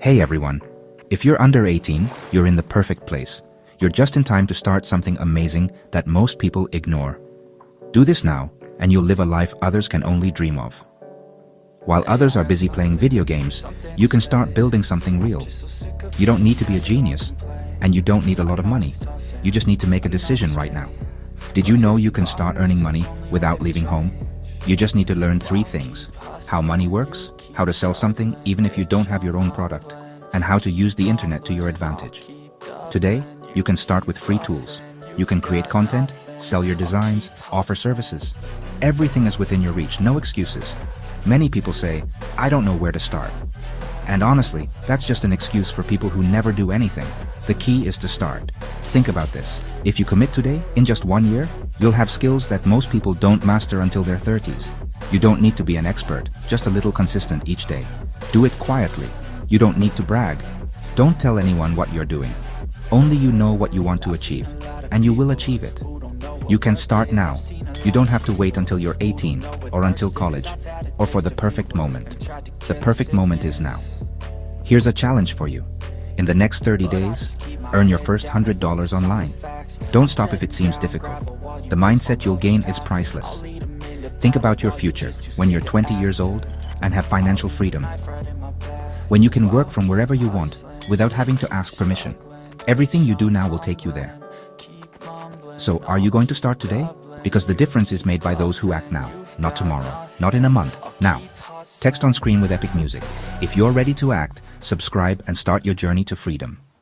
Hey everyone. If you're under 18, you're in the perfect place. You're just in time to start something amazing that most people ignore. Do this now, and you'll live a life others can only dream of. While others are busy playing video games, you can start building something real. You don't need to be a genius, and you don't need a lot of money. You just need to make a decision right now. Did you know you can start earning money without leaving home? You just need to learn 3 things: how money works, how to sell something even if you don't have your own product, and how to use the internet to your advantage. Today, you can start with free tools. You can create content, sell your designs, offer services. Everything is within your reach, no excuses. Many people say, "I don't know where to start." And honestly, that's just an excuse for people who never do anything. The key is to start. Think about this. If you commit today, in just 1 year, you'll have skills that most people don't master until their 30s. You don't need to be an expert, just a little consistent each day. Do it quietly. You don't need to brag. Don't tell anyone what you're doing. Only you know what you want to achieve, and you will achieve it. You can start now. You don't have to wait until you're 18, or until college, or for the perfect moment. The perfect moment is now. Here's a challenge for you. In the next 30 days, earn your first $100 online. Don't stop if it seems difficult. The mindset you'll gain is priceless. Think about your future when you're 20 years old and have financial freedom. When you can work from wherever you want without having to ask permission. Everything you do now will take you there. So, are you going to start today? Because the difference is made by those who act now, not tomorrow, not in a month, now. Text on screen with Epic Music. If you're ready to act, subscribe and start your journey to freedom.